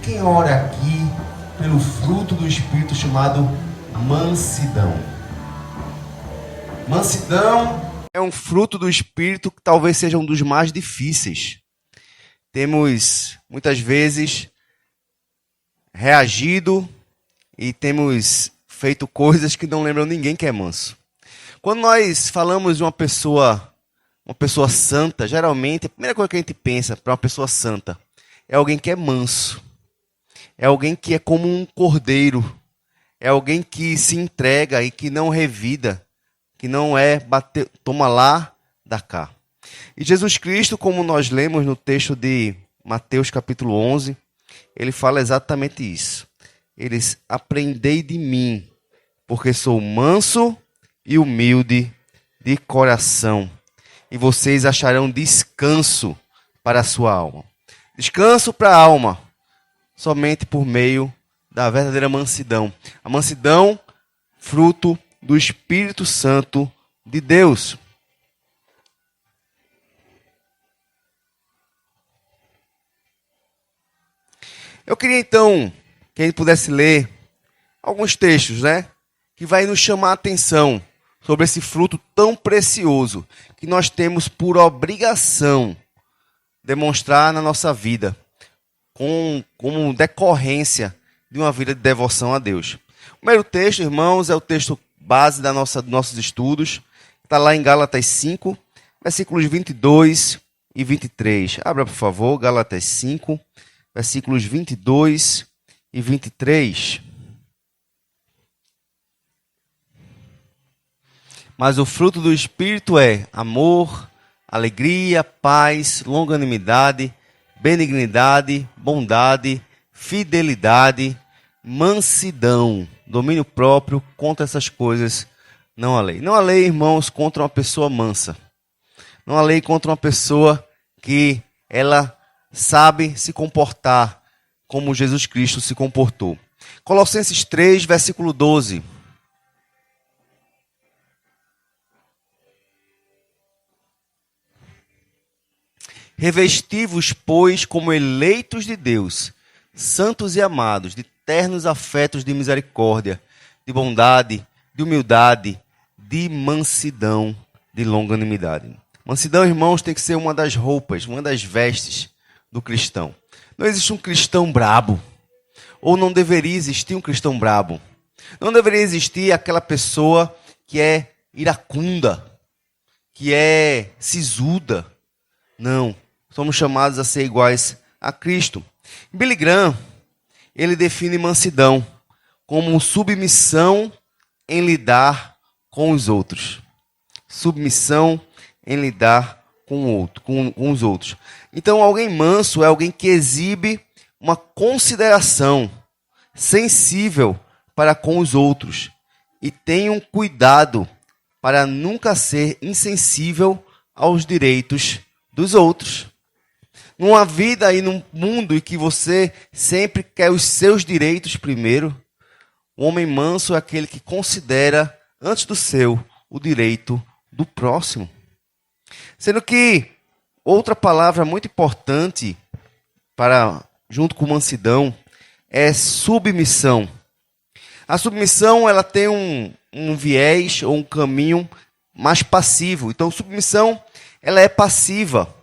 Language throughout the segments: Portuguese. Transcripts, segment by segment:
Quem ora aqui pelo fruto do Espírito chamado mansidão? Mansidão é um fruto do Espírito que talvez seja um dos mais difíceis. Temos, muitas vezes, reagido e temos feito coisas que não lembram ninguém que é manso. Quando nós falamos de uma pessoa santa, geralmente, a primeira coisa que a gente pensa para uma pessoa santa é alguém que é manso. É alguém que é como um cordeiro. É alguém que se entrega e que não revida. Que não é bater, toma lá, dá cá. E Jesus Cristo, como nós lemos no texto de Mateus capítulo 11, ele fala exatamente isso. Eles, aprendei de mim, porque sou manso e humilde de coração, e vocês acharão descanso para a sua alma. Descanso para a alma, somente por meio da verdadeira mansidão. A mansidão, fruto do Espírito Santo de Deus. Eu queria então que a gente pudesse ler alguns textos, que vai nos chamar a atenção sobre esse fruto tão precioso que nós temos por obrigação demonstrar na nossa vida, como decorrência de uma vida de devoção a Deus. O primeiro texto, irmãos, é o texto base dos nossos estudos. Está lá em Gálatas 5, versículos 22 e 23. Abra, por favor, Gálatas 5, versículos 22 e 23. Mas o fruto do Espírito é amor, alegria, paz, longanimidade, benignidade, bondade, fidelidade, mansidão, domínio próprio. Contra essas coisas não há lei. Não há lei, irmãos, contra uma pessoa mansa. Não há lei contra uma pessoa que ela sabe se comportar como Jesus Cristo se comportou. Colossenses 3, versículo 12. Revesti-vos, pois, como eleitos de Deus, santos e amados, de ternos afetos de misericórdia, de bondade, de humildade, de mansidão, de longanimidade. Mansidão, irmãos, tem que ser uma das roupas, uma das vestes do cristão. Não existe um cristão brabo, ou não deveria existir um cristão brabo. Não deveria existir aquela pessoa que é iracunda, que é sisuda. Não, somos chamados a ser iguais a Cristo. Billy Graham, ele define mansidão como submissão em lidar com os outros. Submissão em lidar com os outros. Então, alguém manso é alguém que exibe uma consideração sensível para com os outros e tem um cuidado para nunca ser insensível aos direitos dos outros. Numa vida e num mundo em que você sempre quer os seus direitos primeiro, o homem manso é aquele que considera, antes do seu, o direito do próximo. Sendo que outra palavra muito importante junto com mansidão é submissão. A submissão ela tem um viés ou um caminho mais passivo. Então, submissão ela é passiva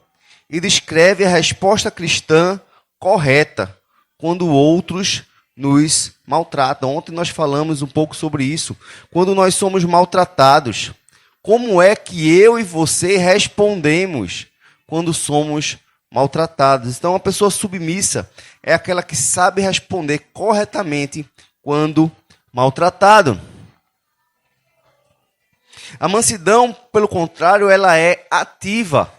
e descreve a resposta cristã correta quando outros nos maltratam. Ontem nós falamos um pouco sobre isso. Quando nós somos maltratados, como é que eu e você respondemos quando somos maltratados? Então, uma pessoa submissa é aquela que sabe responder corretamente quando maltratado. A mansidão, pelo contrário, ela é ativa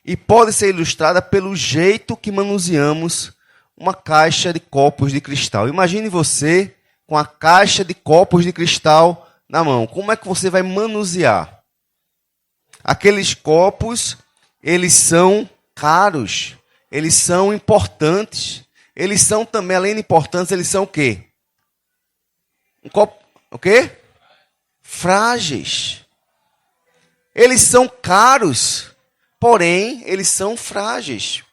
e pode ser ilustrada pelo jeito que manuseamos uma caixa de copos de cristal. Imagine você com a caixa de copos de cristal na mão. Como é que você vai manusear? Aqueles copos, eles são caros, eles são importantes. Eles são também, além de importantes, eles são o quê? Um copo, o quê? Frágeis. Eles são caros, porém, eles são frágeis.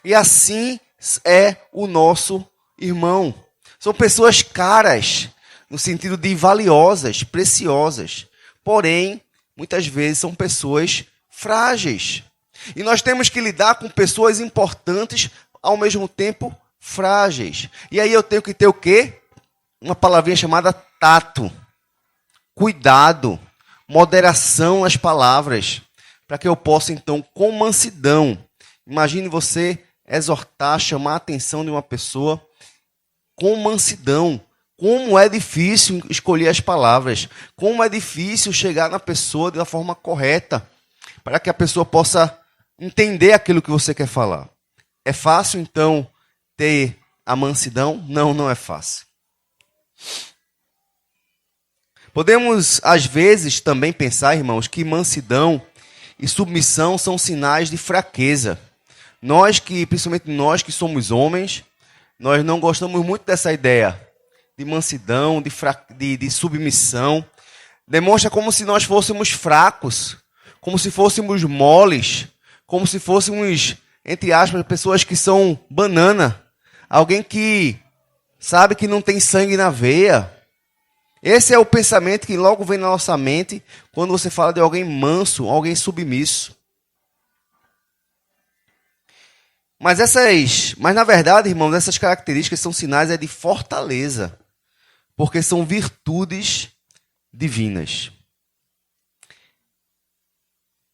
E assim é o nosso irmão. São pessoas caras, no sentido de valiosas, preciosas. Porém, muitas vezes são pessoas frágeis. E nós temos que lidar com pessoas importantes, ao mesmo tempo frágeis. E aí eu tenho que ter o quê? Uma palavrinha chamada tato. Cuidado, moderação nas palavras, para que eu possa, então, com mansidão. Imagine você exortar, chamar a atenção de uma pessoa com mansidão. Como é difícil escolher as palavras. Como é difícil chegar na pessoa da forma correta, para que a pessoa possa entender aquilo que você quer falar. É fácil, então, ter a mansidão? Não, não é fácil. Podemos, às vezes, também pensar, irmãos, que mansidão e submissão são sinais de fraqueza. Principalmente nós que somos homens, nós não gostamos muito dessa ideia de mansidão, de submissão. Demonstra como se nós fôssemos fracos, como se fôssemos moles, como se fôssemos, entre aspas, pessoas que são banana. Alguém que sabe que não tem sangue na veia. Esse é o pensamento que logo vem na nossa mente quando você fala de alguém manso, alguém submisso. Mas na verdade, irmãos, essas características são sinais de fortaleza, porque são virtudes divinas.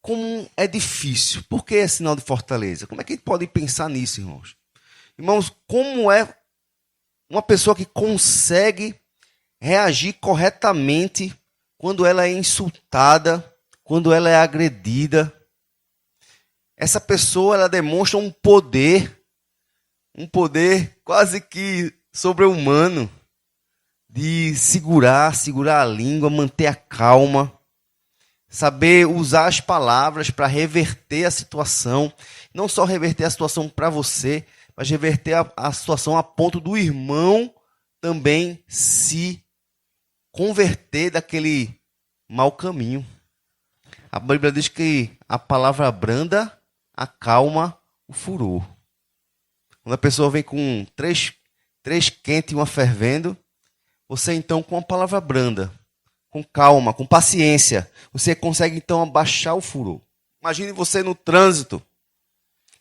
Como é difícil? Por que é sinal de fortaleza? Como é que a gente pode pensar nisso, irmãos? Irmãos, como é uma pessoa que consegue reagir corretamente quando ela é insultada, quando ela é agredida? Essa pessoa, ela demonstra um poder quase que sobre-humano, de segurar a língua, manter a calma, saber usar as palavras para reverter a situação. Não só reverter a situação para você, mas reverter a situação a ponto do irmão também se converter daquele mau caminho. A Bíblia diz que a palavra branda acalma o furor. Quando a pessoa vem com três quentes e uma fervendo, você então, com a palavra branda, com calma, com paciência, você consegue então abaixar o furor. Imagine você no trânsito,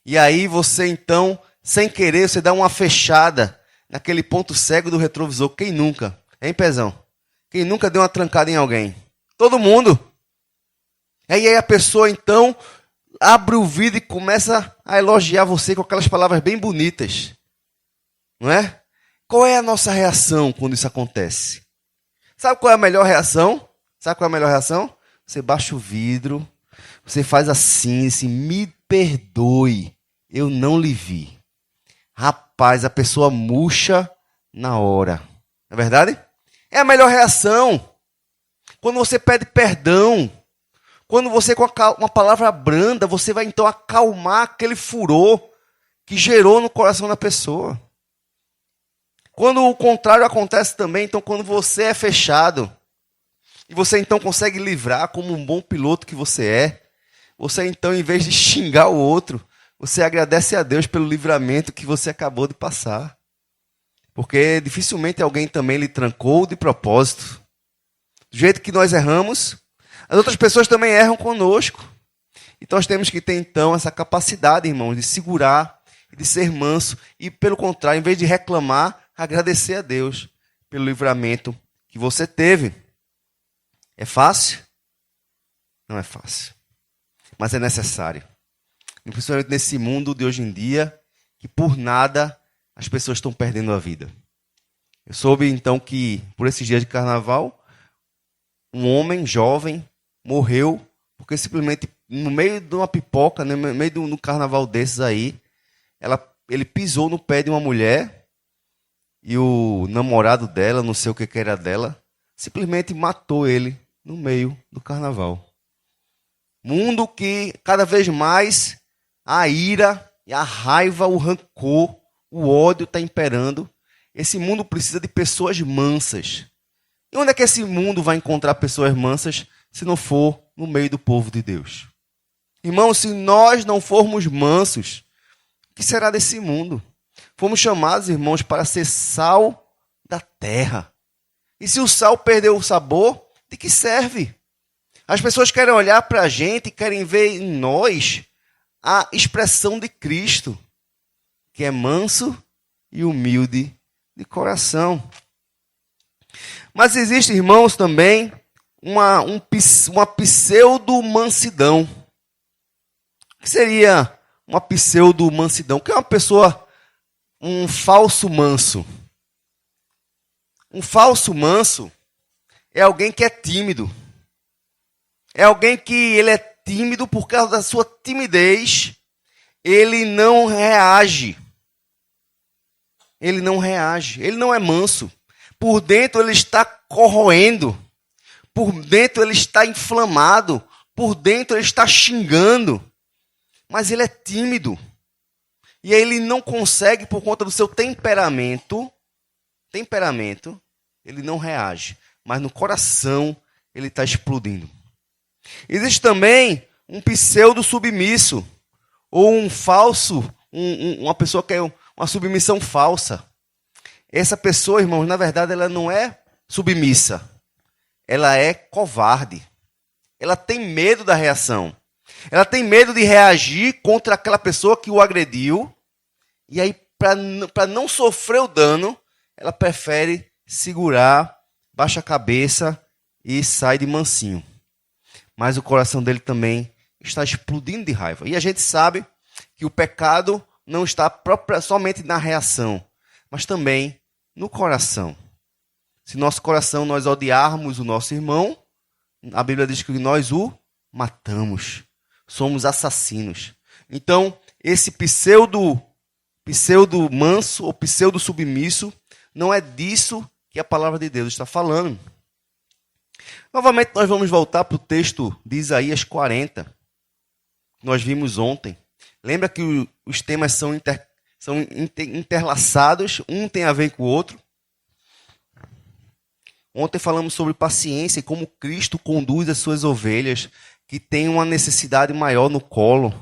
e aí você então, sem querer, você dá uma fechada naquele ponto cego do retrovisor. Quem nunca? Hein, Pezão? Quem nunca deu uma trancada em alguém? Todo mundo. E aí a pessoa então abre o vidro e começa a elogiar você com aquelas palavras bem bonitas. Não é? Qual é a nossa reação quando isso acontece? Sabe qual é a melhor reação? Você baixa o vidro, você faz assim, me perdoe, eu não lhe vi. Rapaz, a pessoa murcha na hora. Não é verdade? É a melhor reação. Quando você pede perdão, quando você com uma palavra branda, você vai então acalmar aquele furor que gerou no coração da pessoa. Quando o contrário acontece também, então quando você é fechado, e você então consegue livrar como um bom piloto que você então, em vez de xingar o outro, você agradece a Deus pelo livramento que você acabou de passar. Porque dificilmente alguém também lhe trancou de propósito. Do jeito que nós erramos, as outras pessoas também erram conosco. Então nós temos que ter então essa capacidade, irmãos, de segurar e de ser manso. E pelo contrário, em vez de reclamar, agradecer a Deus pelo livramento que você teve. É fácil? Não é fácil. Mas é necessário. E principalmente nesse mundo de hoje em dia, que por nada as pessoas estão perdendo a vida. Eu soube então que, por esses dias de carnaval, um homem jovem morreu porque simplesmente no meio de uma pipoca, no meio de um carnaval desses aí, ele pisou no pé de uma mulher e o namorado dela, não sei o que era dela, simplesmente matou ele no meio do carnaval. Mundo que cada vez mais a ira e a raiva, o rancor, o ódio está imperando. Esse mundo precisa de pessoas mansas. E onde é que esse mundo vai encontrar pessoas mansas se não for no meio do povo de Deus? Irmãos, se nós não formos mansos, o que será desse mundo? Fomos chamados, irmãos, para ser sal da terra. E se o sal perdeu o sabor, de que serve? As pessoas querem olhar para a gente e querem ver em nós a expressão de Cristo, que é manso e humilde de coração. Mas existe, irmãos, também uma pseudo-mansidão. O que seria uma pseudo-mansidão? O que é uma pessoa, um falso manso? Um falso manso é alguém que é tímido. É alguém que ele é tímido por causa da sua timidez. Ele não reage. Ele não reage. Ele não é manso. Por dentro ele está corroendo. Por dentro ele está inflamado. Por dentro ele está xingando. Mas ele é tímido. E ele não consegue, por conta do seu temperamento, ele não reage. Mas no coração ele está explodindo. Existe também um pseudo submisso. Ou um falso, uma pessoa que é uma submissão falsa. Essa pessoa, irmãos, na verdade ela não é submissa. Ela é covarde. Ela tem medo da reação. Ela tem medo de reagir contra aquela pessoa que o agrediu. E aí, para não sofrer o dano, ela prefere segurar, baixa a cabeça e sai de mansinho. Mas o coração dele também está explodindo de raiva. E a gente sabe que o pecado não está somente na reação, mas também no coração. Se nosso coração nós odiarmos o nosso irmão, a Bíblia diz que nós o matamos. Somos assassinos. Então, esse pseudo manso ou pseudo submisso, não é disso que a palavra de Deus está falando. Novamente, nós vamos voltar para o texto de Isaías 40, que nós vimos ontem. Lembra que os temas são interlaçados, um tem a ver com o outro. Ontem falamos sobre paciência e como Cristo conduz as suas ovelhas, que tem uma necessidade maior no colo.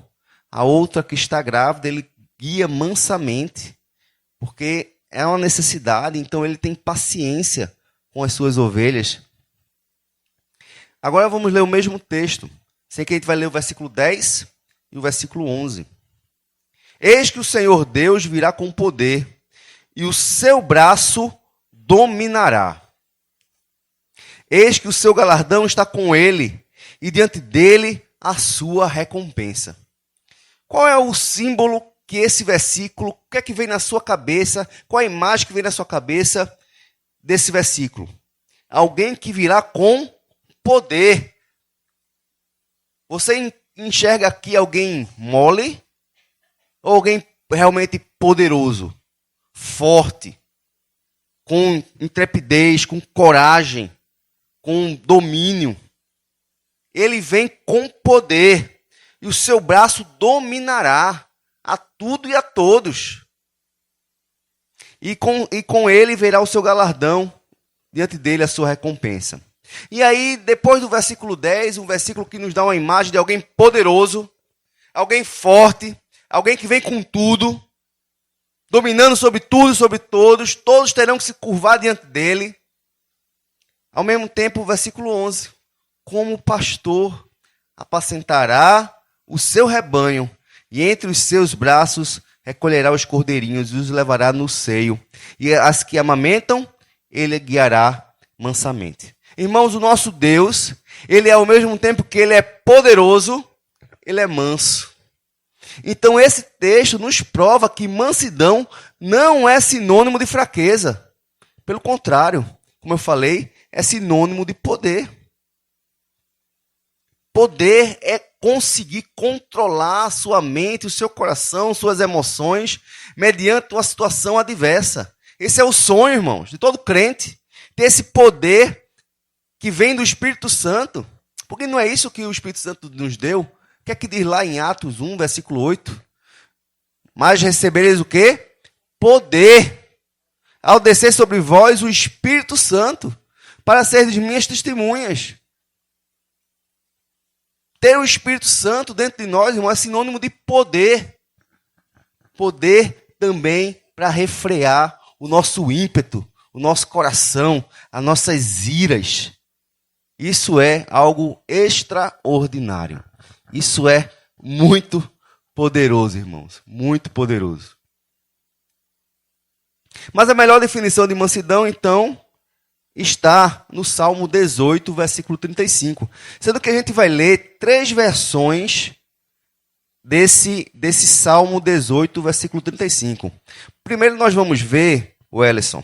A outra que está grávida, ele guia mansamente, porque é uma necessidade, então ele tem paciência com as suas ovelhas. Agora vamos ler o mesmo texto, sei que a gente vai ler o versículo 10 e o versículo 11. Eis que o Senhor Deus virá com poder, e o seu braço dominará. Eis que o seu galardão está com ele, e diante dele a sua recompensa. Qual é o símbolo que esse versículo, o que é que vem na sua cabeça, qual a imagem que vem na sua cabeça desse versículo? Alguém que virá com poder. Você enxerga aqui alguém mole ou alguém realmente poderoso, forte, com intrepidez, com coragem, com domínio? Ele vem com poder e o seu braço dominará a tudo e a todos. E com ele verá o seu galardão, diante dele a sua recompensa. E aí, depois do versículo 10, um versículo que nos dá uma imagem de alguém poderoso, alguém forte, alguém que vem com tudo, dominando sobre tudo e sobre todos, todos terão que se curvar diante dele. Ao mesmo tempo, o versículo 11, como pastor apacentará o seu rebanho, e entre os seus braços recolherá os cordeirinhos e os levará no seio, e as que amamentam, ele guiará mansamente. Irmãos, o nosso Deus, ele é ao mesmo tempo que ele é poderoso, ele é manso. Então esse texto nos prova que mansidão não é sinônimo de fraqueza. Pelo contrário, como eu falei, é sinônimo de poder. Poder é conseguir controlar a sua mente, o seu coração, suas emoções, mediante uma situação adversa. Esse é o sonho, irmãos, de todo crente. Ter esse poder que vem do Espírito Santo. Porque não é isso que o Espírito Santo nos deu? O que é que diz lá em Atos 1, versículo 8? Mas recebereis o quê? Poder. Ao descer sobre vós o Espírito Santo, para seres minhas testemunhas. Ter o Espírito Santo dentro de nós, irmão, é sinônimo de poder. Poder também para refrear o nosso ímpeto, o nosso coração, as nossas iras. Isso é algo extraordinário. Isso é muito poderoso, irmãos. Muito poderoso. Mas a melhor definição de mansidão, então, está no Salmo 18, versículo 35. Sendo que a gente vai ler 3 versões desse Salmo 18, versículo 35. Primeiro nós vamos ver, Welleson,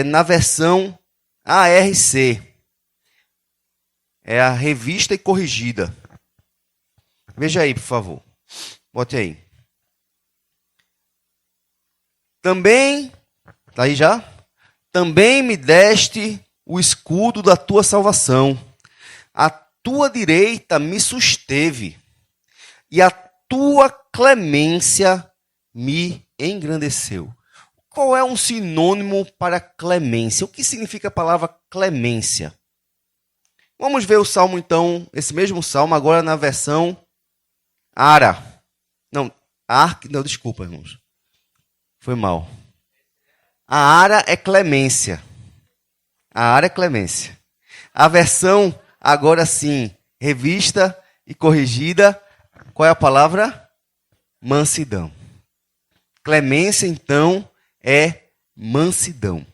na versão ARC. É a revista e corrigida. Veja aí, por favor. Bote aí. Também, tá aí já? Também me deste o escudo da tua salvação. A tua direita me susteve. E a tua clemência me engrandeceu. Qual é um sinônimo para clemência? O que significa a palavra clemência? Vamos ver o salmo, então, esse mesmo salmo, agora na versão ARA. Não, desculpa, irmãos. Foi mal. A ARA é clemência. A ARA é clemência. A versão, agora sim, revista e corrigida, qual é a palavra? Mansidão. Clemência, então, é mansidão.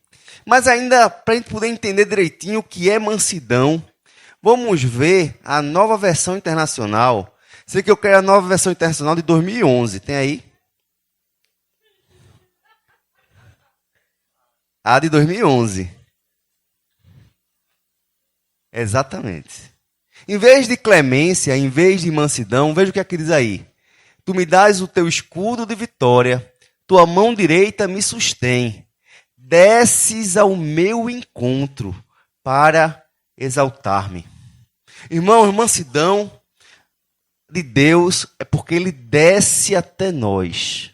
Mas ainda, para a gente poder entender direitinho o que é mansidão, vamos ver a nova versão internacional. Sei que eu quero a nova versão internacional de 2011. Tem aí? A de 2011. Exatamente. Em vez de clemência, em vez de mansidão, veja o que aqui diz aí. Tu me dás o teu escudo de vitória, tua mão direita me sustém. Desces ao meu encontro para exaltar-me. Irmão, mansidão de Deus é porque ele desce até nós.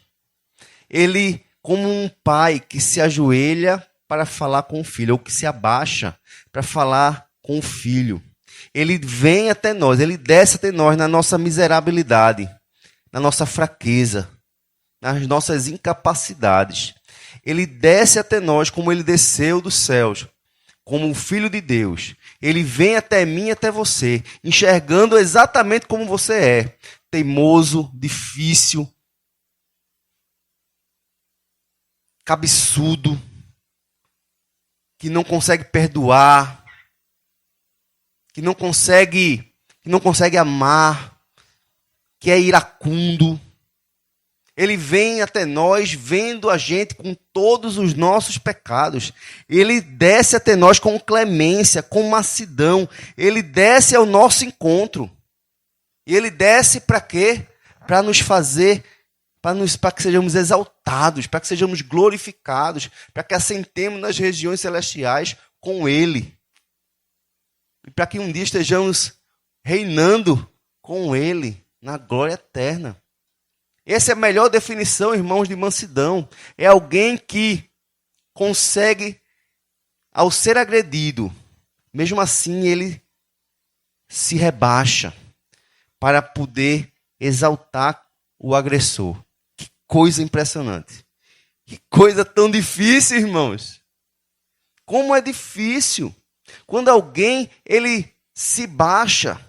Ele, como um pai que se ajoelha para falar com o filho, ou que se abaixa para falar com o filho. Ele vem até nós, ele desce até nós na nossa miserabilidade, na nossa fraqueza, nas nossas incapacidades. Ele desce até nós como ele desceu dos céus, como o Filho de Deus. Ele vem até mim e até você, enxergando exatamente como você é. Teimoso, difícil, cabeçudo, que não consegue perdoar, que não consegue amar, que é iracundo. Ele vem até nós vendo a gente com todos os nossos pecados. Ele desce até nós com clemência, com mansidão. Ele desce ao nosso encontro. E ele desce para quê? Para nos fazer, para que sejamos exaltados, para que sejamos glorificados, para que assentemos nas regiões celestiais com ele. E para que um dia estejamos reinando com ele na glória eterna. Essa é a melhor definição, irmãos, de mansidão. É alguém que consegue, ao ser agredido, mesmo assim ele se rebaixa para poder exaltar o agressor. Que coisa impressionante. Que coisa tão difícil, irmãos. Como é difícil. Quando alguém, ele se baixa,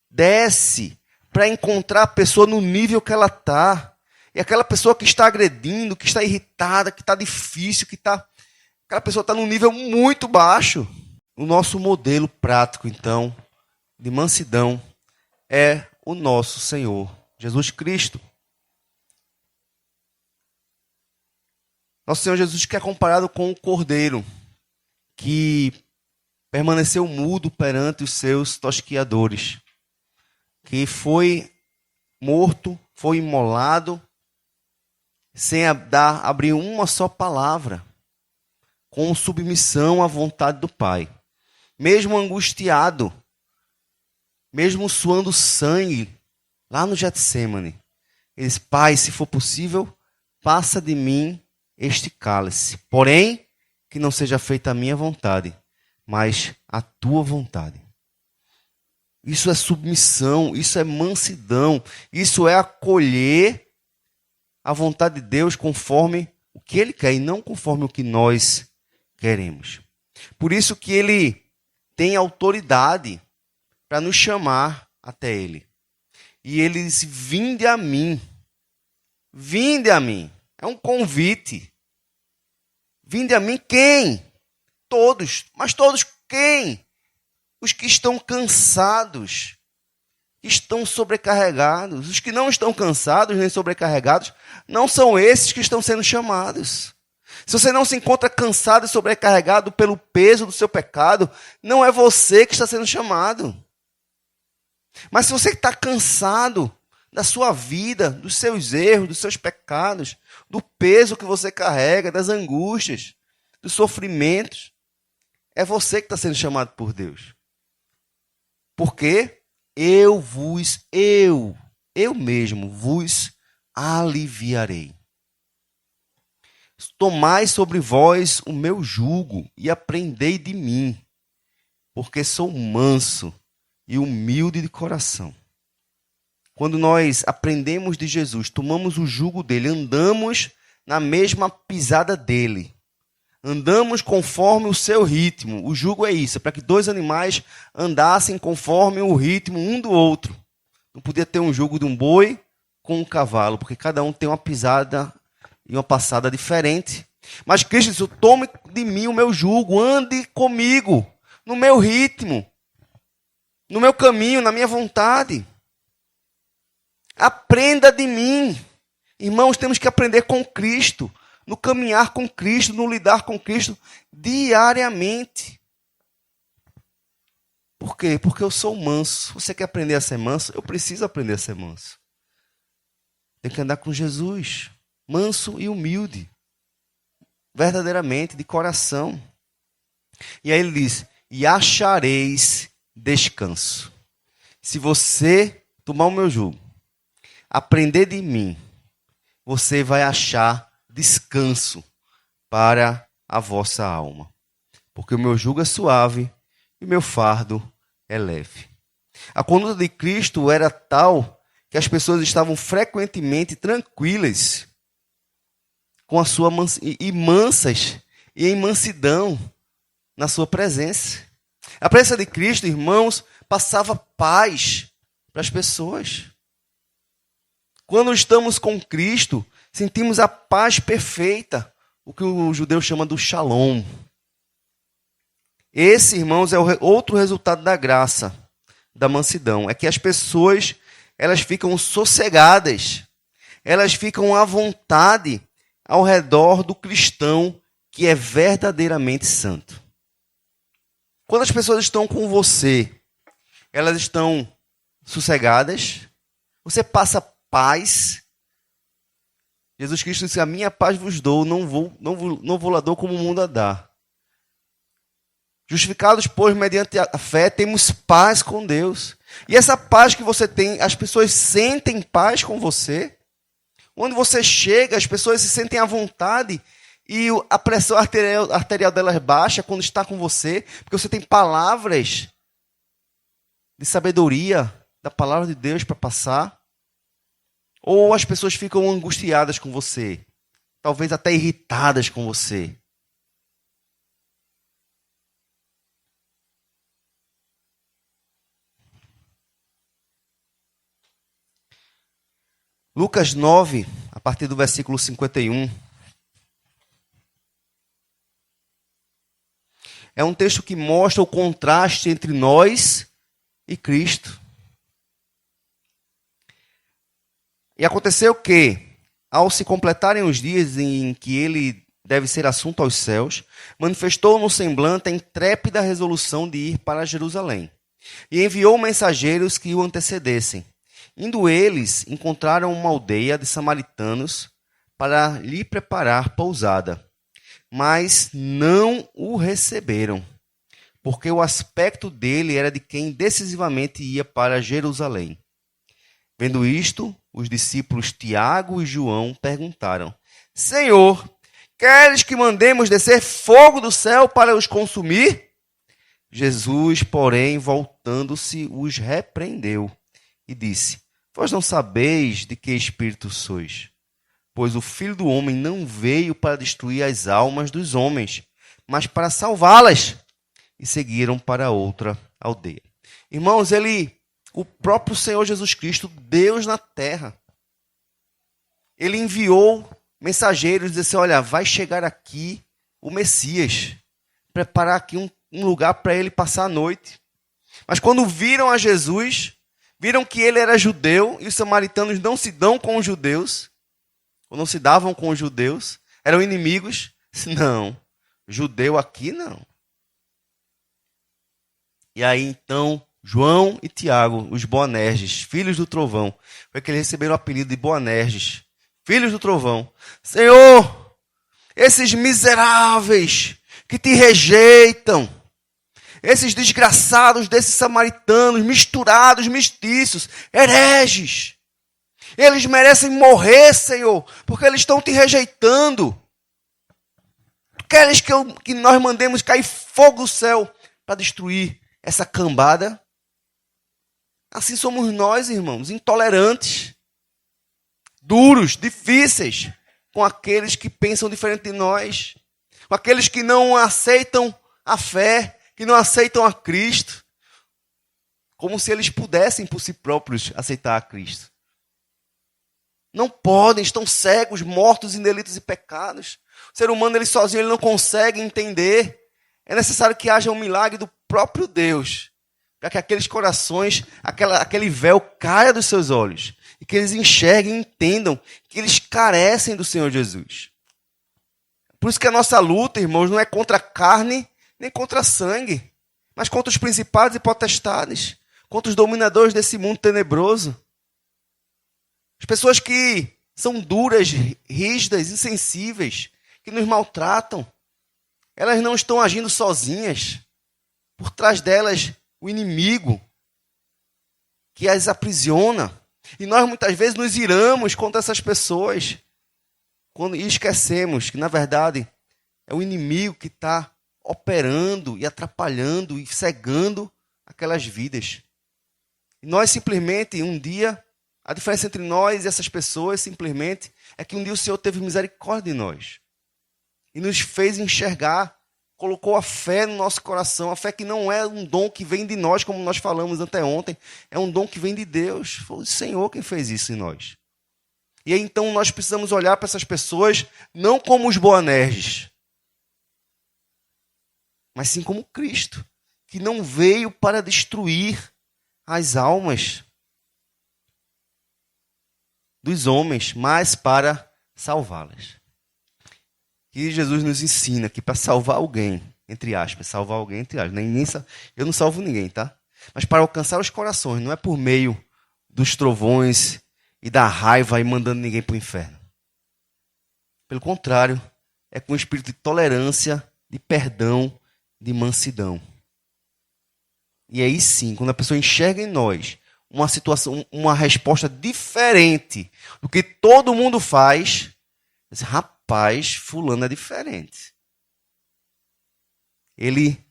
desce, para encontrar a pessoa no nível que ela está. E aquela pessoa que está agredindo, que está irritada, que está difícil, aquela pessoa está num nível muito baixo. O nosso modelo prático, então, de mansidão é o nosso Senhor Jesus Cristo. Nosso Senhor Jesus que é comparado com o cordeiro que permaneceu mudo perante os seus tosquiadores, que foi morto, foi imolado, sem abrir uma só palavra, com submissão à vontade do Pai. Mesmo angustiado, mesmo suando sangue, lá no Getsêmani, ele disse: Pai, se for possível, passa de mim este cálice. Porém, que não seja feita a minha vontade, mas a tua vontade. Isso é submissão, isso é mansidão, isso é acolher a vontade de Deus conforme o que Ele quer e não conforme o que nós queremos. Por isso que Ele tem autoridade para nos chamar até Ele. E Ele diz, vinde a mim. Vinde a mim. É um convite. Vinde a mim quem? Todos. Mas todos quem? Os que estão cansados, que estão sobrecarregados. Os que não estão cansados nem sobrecarregados, não são esses que estão sendo chamados. Se você não se encontra cansado e sobrecarregado pelo peso do seu pecado, não é você que está sendo chamado. Mas se você está cansado da sua vida, dos seus erros, dos seus pecados, do peso que você carrega, das angústias, dos sofrimentos, é você que está sendo chamado por Deus. Porque eu mesmo vos aliviarei. Tomai sobre vós o meu jugo e aprendei de mim, porque sou manso e humilde de coração. Quando nós aprendemos de Jesus, tomamos o jugo dele, andamos na mesma pisada dele, andamos conforme o seu ritmo. O jugo é isso, é para que dois animais andassem conforme o ritmo um do outro. Não podia ter um jugo de um boi com um cavalo, porque cada um tem uma pisada e uma passada diferente. Mas Cristo disse, tome de mim o meu jugo, ande comigo, no meu ritmo, no meu caminho, na minha vontade. Aprenda de mim. Irmãos, temos que aprender com Cristo, no caminhar com Cristo, no lidar com Cristo diariamente. Por quê? Porque eu sou manso. Você quer aprender a ser manso? Eu preciso aprender a ser manso. Tem que andar com Jesus, manso e humilde, verdadeiramente, de coração. E aí ele diz, e achareis descanso. Se você tomar o meu jugo, aprender de mim, você vai achar descanso para a vossa alma. Porque o meu jugo é suave e o meu fardo é leve. A conduta de Cristo era tal que as pessoas estavam frequentemente tranquilas com a sua e mansas e em mansidão na sua presença. A presença de Cristo, irmãos, passava paz para as pessoas. Quando estamos com Cristo, sentimos a paz perfeita, o que o judeu chama do shalom. Esse, irmãos, é outro resultado da graça, da mansidão. É que as pessoas, elas ficam sossegadas, elas ficam à vontade ao redor do cristão que é verdadeiramente santo. Quando as pessoas estão com você, elas estão sossegadas, você passa paz. Jesus Cristo disse, a minha paz vos dou, não vou lá dou como o mundo a dá. Justificados, pois, mediante a fé, temos paz com Deus. E essa paz que você tem, as pessoas sentem paz com você. Onde você chega, as pessoas se sentem à vontade e a pressão arterial delas baixa quando está com você, porque você tem palavras de sabedoria da palavra de Deus para passar. Ou as pessoas ficam angustiadas com você, talvez até irritadas com você. Lucas 9, a partir do versículo 51. É um texto que mostra o contraste entre nós e Cristo. E aconteceu que, ao se completarem os dias em que ele deve ser assunto aos céus, manifestou no semblante a intrépida resolução de ir para Jerusalém. E enviou mensageiros que o antecedessem. Indo eles, encontraram uma aldeia de samaritanos para lhe preparar pousada. Mas não o receberam, porque o aspecto dele era de quem decisivamente ia para Jerusalém. Vendo isto, os discípulos Tiago e João perguntaram, Senhor, queres que mandemos descer fogo do céu para os consumir? Jesus, porém, voltando-se, os repreendeu e disse, Vós não sabeis de que espírito sois, pois o Filho do Homem não veio para destruir as almas dos homens, mas para salvá-las. E seguiram para outra aldeia. Irmãos, o próprio Senhor Jesus Cristo, Deus na terra, ele enviou mensageiros e disse: olha, vai chegar aqui o Messias, preparar aqui um lugar para ele passar a noite. Mas quando viram a Jesus, viram que ele era judeu e os samaritanos não se dão com os judeus, ou não se davam com os judeus, eram inimigos. Não, judeu aqui não. E aí então, João e Tiago, os Boanerges, filhos do trovão, foi que eles receberam o apelido de Boanerges, filhos do trovão. Senhor, esses miseráveis que te rejeitam, esses desgraçados desses samaritanos, misturados, mestiços, hereges, eles merecem morrer, Senhor, porque eles estão te rejeitando. Tu queres que nós mandemos cair fogo do céu para destruir essa cambada? Assim somos nós, irmãos, intolerantes, duros, difíceis, com aqueles que pensam diferente de nós, com aqueles que não aceitam a fé, que não aceitam a Cristo, como se eles pudessem por si próprios aceitar a Cristo. Não podem, estão cegos, mortos em delitos e pecados. O ser humano, ele sozinho, ele não consegue entender. É necessário que haja um milagre do próprio Deus, para que aqueles corações, aquele véu caia dos seus olhos, e que eles enxerguem e entendam que eles carecem do Senhor Jesus. Por isso que a nossa luta, irmãos, não é contra a carne, nem contra sangue, mas contra os principados e potestades, contra os dominadores desse mundo tenebroso. As pessoas que são duras, rígidas, insensíveis, que nos maltratam, elas não estão agindo sozinhas. Por trás delas, o inimigo que as aprisiona. E nós muitas vezes nos iramos contra essas pessoas e esquecemos que, na verdade, é o inimigo que está operando e atrapalhando e cegando aquelas vidas. E nós simplesmente, um dia, a diferença entre nós e essas pessoas simplesmente é que um dia o Senhor teve misericórdia de nós e nos fez enxergar, colocou a fé no nosso coração, a fé que não é um dom que vem de nós, como nós falamos anteontem, é um dom que vem de Deus. Foi o Senhor quem fez isso em nós. E aí então nós precisamos olhar para essas pessoas não como os Boanerges, mas sim como Cristo, que não veio para destruir as almas dos homens, mas para salvá-las. E Jesus nos ensina que para salvar alguém, entre aspas, eu não salvo ninguém, tá? Mas para alcançar os corações, não é por meio dos trovões e da raiva e mandando ninguém para o inferno. Pelo contrário, é com o espírito de tolerância, de perdão, de mansidão. E aí sim, quando a pessoa enxerga em nós uma situação, uma resposta diferente do que todo mundo faz, diz: rapaz, fulano é diferente. Ele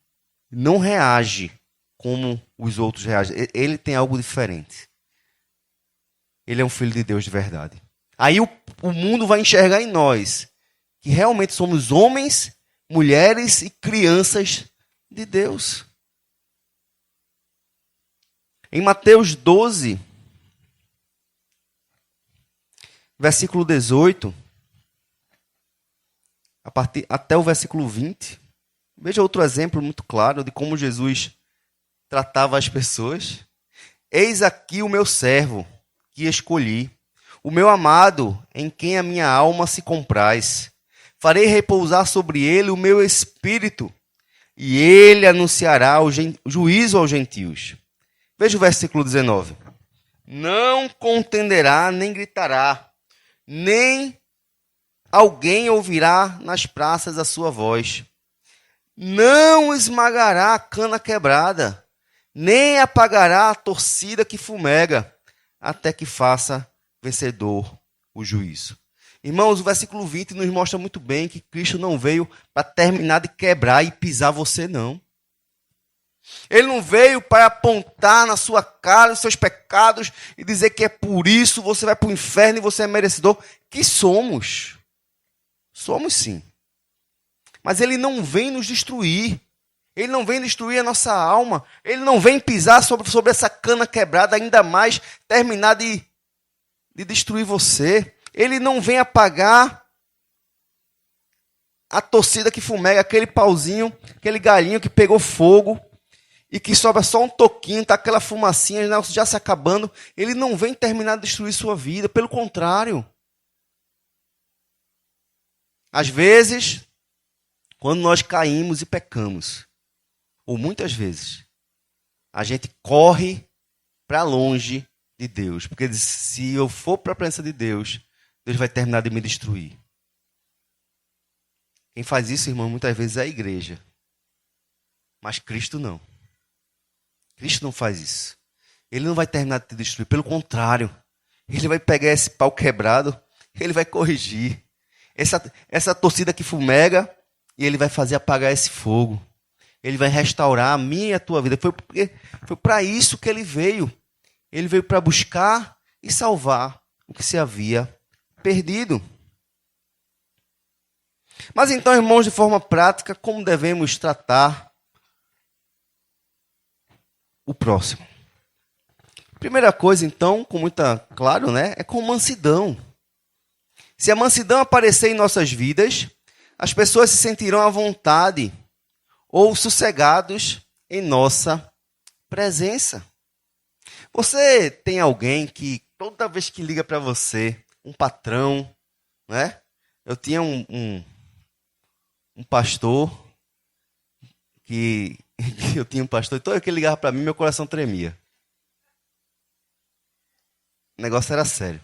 não reage como os outros reagem. Ele tem algo diferente. Ele é um filho de Deus de verdade. Aí o mundo vai enxergar em nós que realmente somos homens, mulheres e crianças de Deus. Em Mateus 12, versículo 18, até o versículo 20, veja outro exemplo muito claro de como Jesus tratava as pessoas. Eis aqui o meu servo, que escolhi, o meu amado, em quem a minha alma se compraz. Farei repousar sobre ele o meu espírito, e ele anunciará o juízo aos gentios. Veja o versículo 19. Não contenderá, nem gritará, nem alguém ouvirá nas praças a sua voz. Não esmagará a cana quebrada, nem apagará a torcida que fumega, até que faça vencedor o juízo. Irmãos, o versículo 20 nos mostra muito bem que Cristo não veio para terminar de quebrar e pisar você, não. Ele não veio para apontar na sua cara os seus pecados e dizer que é por isso você vai para o inferno e você é merecedor. Que somos. Somos sim. Mas ele não vem nos destruir. Ele não vem destruir a nossa alma. Ele não vem pisar sobre essa cana quebrada, ainda mais terminar de destruir você. Ele não vem apagar a torcida que fumega, aquele pauzinho, aquele galinho que pegou fogo e que sobra só um toquinho, tá aquela fumacinha já se acabando. Ele não vem terminar de destruir sua vida, pelo contrário. Às vezes, quando nós caímos e pecamos, ou muitas vezes, a gente corre para longe de Deus, porque se eu for para a presença de Deus, Deus vai terminar de me destruir. Quem faz isso, irmão, muitas vezes é a igreja. Mas Cristo não. Cristo não faz isso. Ele não vai terminar de te destruir. Pelo contrário, ele vai pegar esse pau quebrado, ele vai corrigir. Essa torcida que fumega, e ele vai fazer apagar esse fogo. Ele vai restaurar a minha e a tua vida. Foi para isso que ele veio. Ele veio para buscar e salvar o que se havia perdido. Mas então, irmãos, de forma prática, como devemos tratar o próximo? Primeira coisa, então, com muita claro, né, é com mansidão. Se a mansidão aparecer em nossas vidas, as pessoas se sentirão à vontade ou sossegados em nossa presença. Você tem alguém que toda vez que liga para você, um patrão, né? Eu tinha um pastor que eu tinha um pastor, e toda vez que ele ligava para mim, meu coração tremia. O negócio era sério.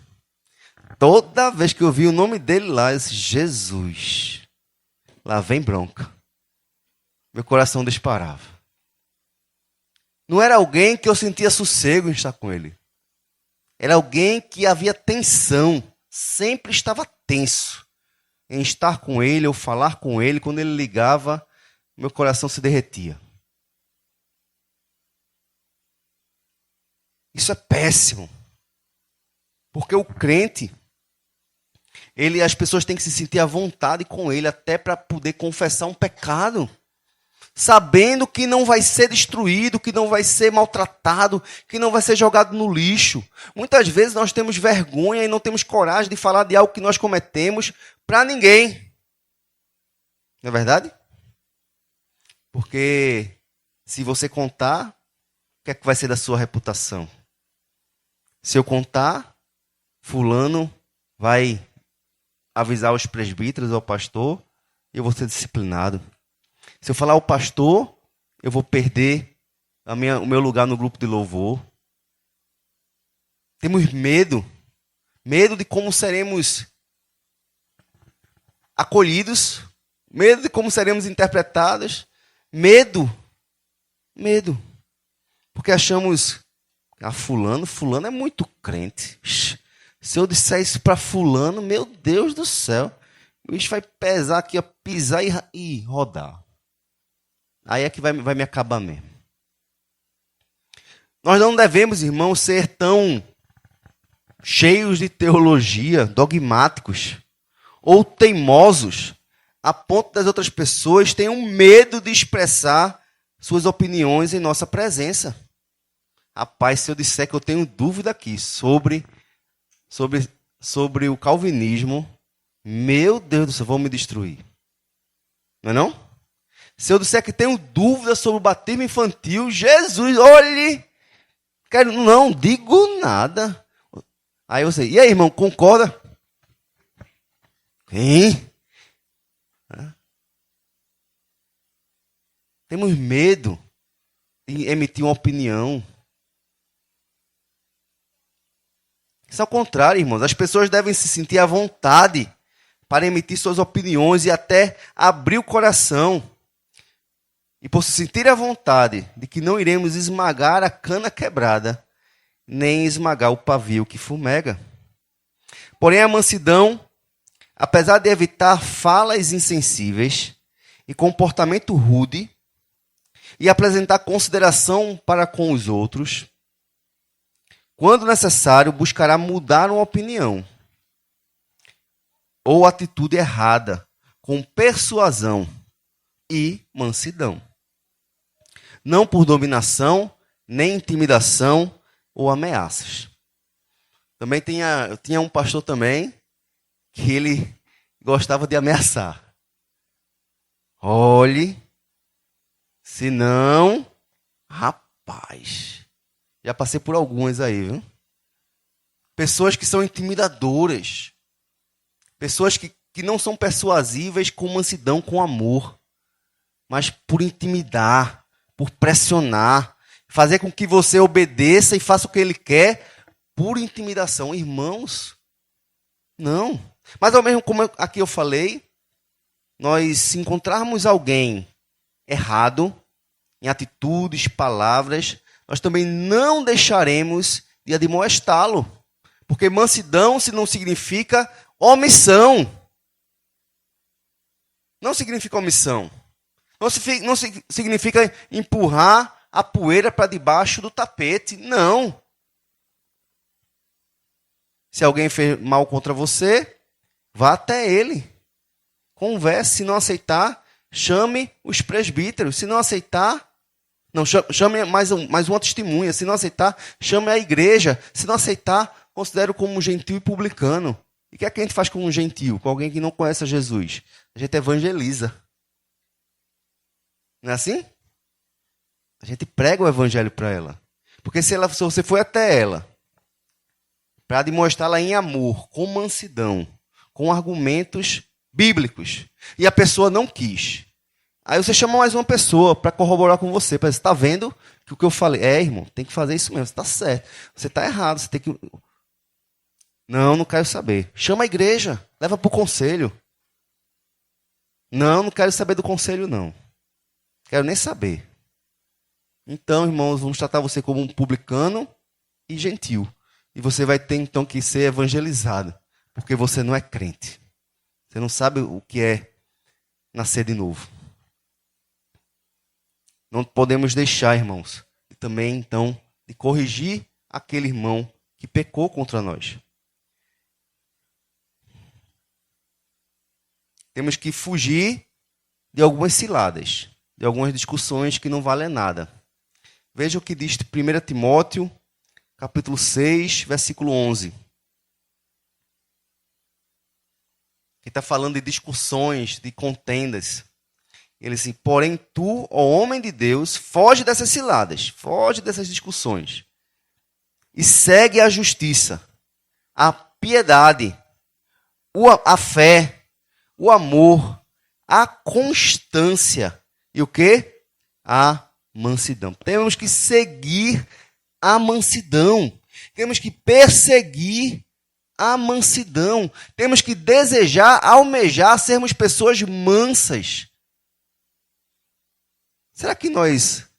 Toda vez que eu vi o nome dele lá, eu disse, Jesus, lá vem bronca. Meu coração disparava. Não era alguém que eu sentia sossego em estar com ele. Era alguém que havia tensão, sempre estava tenso em estar com ele ou falar com ele. Quando ele ligava, meu coração se derretia. Isso é péssimo. Porque o crente, as pessoas têm que se sentir à vontade com ele, até para poder confessar um pecado. Sabendo que não vai ser destruído, que não vai ser maltratado, que não vai ser jogado no lixo. Muitas vezes nós temos vergonha e não temos coragem de falar de algo que nós cometemos para ninguém. Não é verdade? Porque se você contar, o que é que vai ser da sua reputação? Se eu contar, fulano vai avisar os presbíteros ou o pastor e eu vou ser disciplinado. Se eu falar ao pastor, eu vou perder o meu lugar no grupo de louvor. Temos medo. Medo de como seremos acolhidos. Medo de como seremos interpretados. Medo. Porque achamos, fulano é muito crente. Se eu disser isso para fulano, meu Deus do céu, o bicho vai pesar aqui, pisar e rodar. Aí é que vai me acabar mesmo. Nós não devemos, irmãos, ser tão cheios de teologia, dogmáticos, ou teimosos, a ponto das outras pessoas tenham medo de expressar suas opiniões em nossa presença. Rapaz, se eu disser que eu tenho dúvida aqui sobre o calvinismo, meu Deus do céu, vão me destruir. Não é não? Se eu disser que tenho dúvida sobre o batismo infantil, Jesus, olhe, não digo nada. Aí você, e aí, irmão, concorda? Quem? Temos medo de emitir uma opinião. Isso é o contrário, irmãos. As pessoas devem se sentir à vontade para emitir suas opiniões e até abrir o coração. E por se sentir à vontade de que não iremos esmagar a cana quebrada, nem esmagar o pavio que fumega. Porém, a mansidão, apesar de evitar falas insensíveis e comportamento rude, e apresentar consideração para com os outros. Quando necessário, buscará mudar uma opinião ou atitude errada com persuasão e mansidão. Não por dominação, nem intimidação ou ameaças. Também tinha um pastor também que ele gostava de ameaçar. Olhe, senão, rapaz, já passei por algumas aí, viu? Pessoas que são intimidadoras. Pessoas que não são persuasíveis com mansidão, com amor. Mas por intimidar, por pressionar, fazer com que você obedeça e faça o que ele quer por intimidação. Irmãos, não. Mas ao mesmo como aqui eu falei, nós se encontrarmos alguém errado, em atitudes, palavras, nós também não deixaremos de admoestá-lo. Porque mansidão se não significa omissão. Não significa omissão. Não significa empurrar a poeira para debaixo do tapete. Não. Se alguém fez mal contra você, vá até ele. Converse. Se não aceitar, chame os presbíteros. Se não aceitar, não, chame mais uma testemunha. Se não aceitar, chame a igreja. Se não aceitar, considere-o como um gentil e publicano. E o que é que a gente faz com um gentil? Com alguém que não conhece a Jesus? A gente evangeliza. Não é assim? A gente prega o evangelho para ela. Porque se você for até ela, para demonstrá-la em amor, com mansidão, com argumentos bíblicos, e a pessoa não quis, aí você chama mais uma pessoa para corroborar com você. Você está vendo que o que eu falei? Irmão, tem que fazer isso mesmo. Você está certo. Você está errado. Você tem que... Não quero saber. Chama a igreja. Leva para o conselho. Não quero saber do conselho, não. Quero nem saber. Então, irmãos, vamos tratar você como um publicano e gentil. E você vai ter, então, que ser evangelizado. Porque você não é crente. Você não sabe o que é nascer de novo. Não podemos deixar, irmãos, e também, então, de corrigir aquele irmão que pecou contra nós. Temos que fugir de algumas ciladas, de algumas discussões que não valem nada. Veja o que diz 1 Timóteo, capítulo 6, versículo 11. Que está falando de discussões, de contendas. Ele diz assim: porém tu, ó homem de Deus, foge dessas ciladas, foge dessas discussões. E segue a justiça, a piedade, a fé, o amor, a constância e o quê? A mansidão. Temos que seguir a mansidão. Temos que perseguir a mansidão. Temos que desejar, almejar sermos pessoas mansas. Será que nós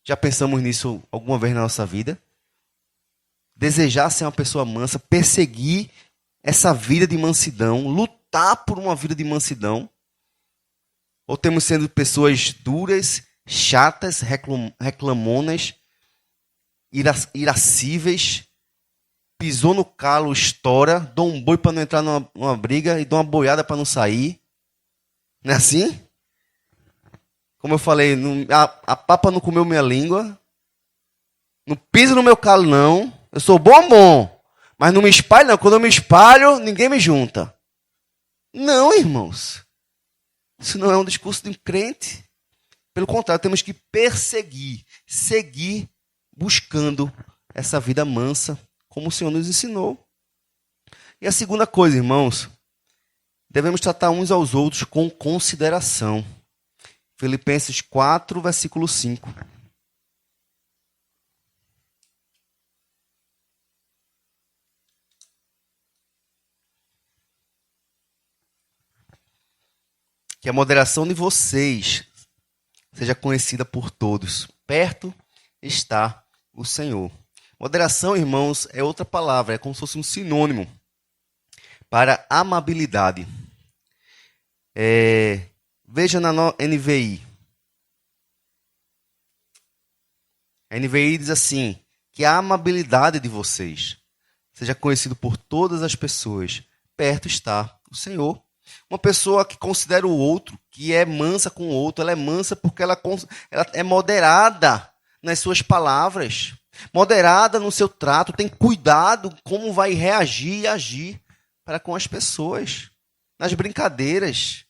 já pensamos nisso alguma vez na nossa vida? Desejar ser uma pessoa mansa, perseguir essa vida de mansidão, lutar por uma vida de mansidão? Ou temos sendo pessoas duras, chatas, reclamonas, irascíveis, pisou no calo, estoura, dou um boi para não entrar numa briga e dou uma boiada para não sair? Não é assim? Como eu falei, a papa não comeu minha língua, não piso no meu calo não, eu sou bom, mas não me espalho não, quando eu me espalho, ninguém me junta. Não, irmãos, isso não é um discurso de um crente. Pelo contrário, temos que perseguir, seguir, buscando essa vida mansa, como o Senhor nos ensinou. E a segunda coisa, irmãos, devemos tratar uns aos outros com consideração. Filipenses 4, versículo 5. Que a moderação de vocês seja conhecida por todos. Perto está o Senhor. Moderação, irmãos, é outra palavra, é como se fosse um sinônimo para amabilidade. Veja na NVI. A NVI diz assim, que a amabilidade de vocês seja conhecido por todas as pessoas. Perto está o Senhor. Uma pessoa que considera o outro, que é mansa com o outro, ela é mansa porque ela é moderada nas suas palavras, moderada no seu trato, tem cuidado como vai reagir e agir para com as pessoas. Nas brincadeiras.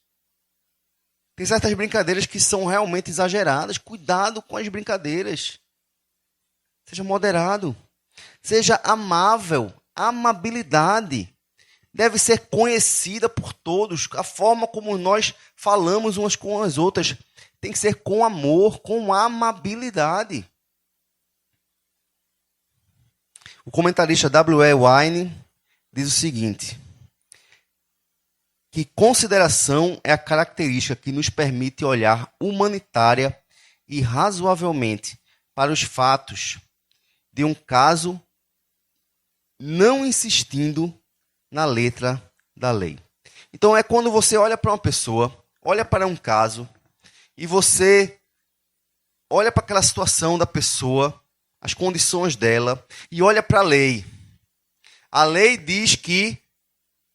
Tem certas brincadeiras que são realmente exageradas. Cuidado com as brincadeiras. Seja moderado. Seja amável. Amabilidade deve ser conhecida por todos. A forma como nós falamos umas com as outras tem que ser com amor, com amabilidade. O comentarista W.E. Wine diz o seguinte, que consideração é a característica que nos permite olhar humanitária e razoavelmente para os fatos de um caso, não insistindo na letra da lei. Então é quando você olha para uma pessoa, olha para um caso, e você olha para aquela situação da pessoa, as condições dela, e olha para a lei. A lei diz que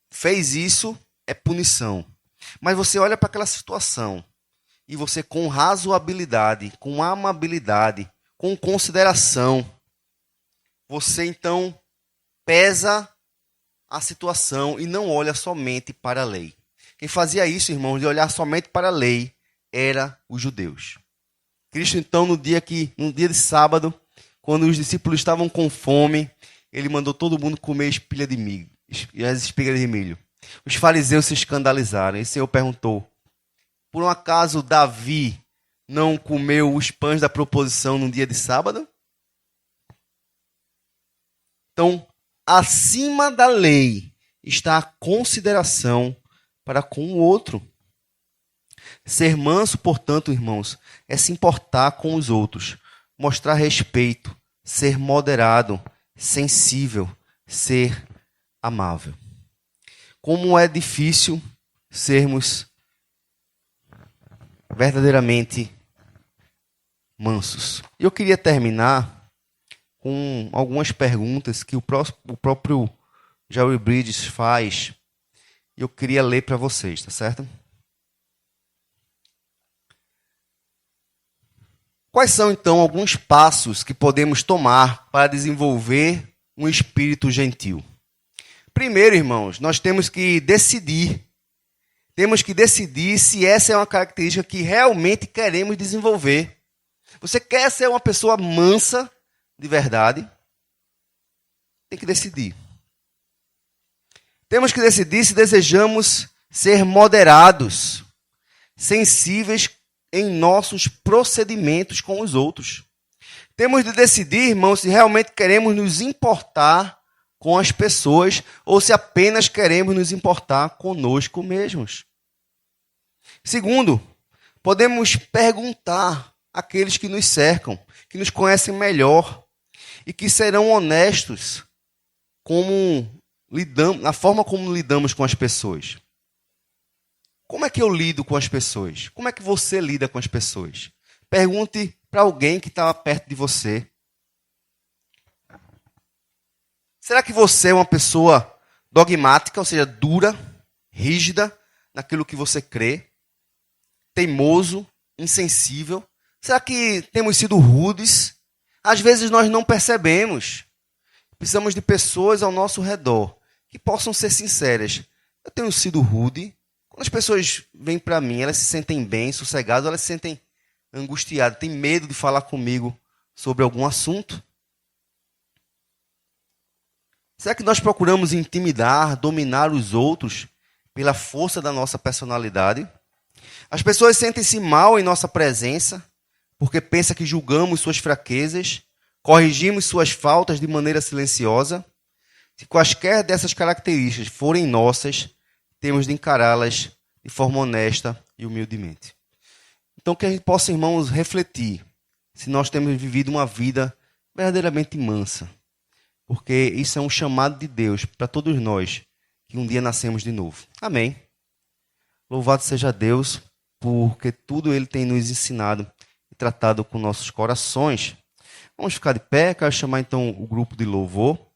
fez isso, é punição. Mas você olha para aquela situação, e você com razoabilidade, com amabilidade, com consideração, você então pesa a situação e não olha somente para a lei. Quem fazia isso, irmãos, de olhar somente para a lei, era os judeus. Cristo, então, no dia de sábado, quando os discípulos estavam com fome, ele mandou todo mundo comer espiga de milho, as espigas de milho. Os fariseus se escandalizaram. E o Senhor perguntou, por um acaso Davi não comeu os pães da proposição no dia de sábado? Então, acima da lei está a consideração para com o outro. Ser manso, portanto, irmãos, é se importar com os outros, mostrar respeito, ser moderado, sensível, ser amável. Como é difícil sermos verdadeiramente mansos. Eu queria terminar com algumas perguntas que o próprio Jerry Bridges faz. E eu queria ler para vocês, tá certo? Quais são, então, alguns passos que podemos tomar para desenvolver um espírito gentil? Primeiro, irmãos, nós temos que decidir. Temos que decidir se essa é uma característica que realmente queremos desenvolver. Você quer ser uma pessoa mansa de verdade? Tem que decidir. Temos que decidir se desejamos ser moderados, sensíveis em nossos procedimentos com os outros. Temos de decidir, irmãos, se realmente queremos nos importar com as pessoas ou se apenas queremos nos importar conosco mesmos. Segundo, podemos perguntar àqueles que nos cercam, que nos conhecem melhor e que serão honestos na forma como lidamos com as pessoas. Como é que eu lido com as pessoas? Como é que você lida com as pessoas? Pergunte para alguém que estava perto de você. Será que você é uma pessoa dogmática, ou seja, dura, rígida naquilo que você crê? Teimoso, insensível? Será que temos sido rudes? Às vezes nós não percebemos. Precisamos de pessoas ao nosso redor que possam ser sinceras. Eu tenho sido rude? Quando as pessoas vêm para mim, elas se sentem bem, sossegadas, ou elas se sentem angustiadas, têm medo de falar comigo sobre algum assunto? Será que nós procuramos intimidar, dominar os outros pela força da nossa personalidade? As pessoas sentem-se mal em nossa presença porque pensam que julgamos suas fraquezas, corrigimos suas faltas de maneira silenciosa. Se quaisquer dessas características forem nossas, temos de encará-las de forma honesta e humildemente. Então, que a gente possa, irmãos, refletir se nós temos vivido uma vida verdadeiramente mansa. Porque isso é um chamado de Deus para todos nós, que um dia nascemos de novo. Amém. Louvado seja Deus, porque tudo Ele tem nos ensinado e tratado com nossos corações. Vamos ficar de pé, quero chamar então o grupo de louvor.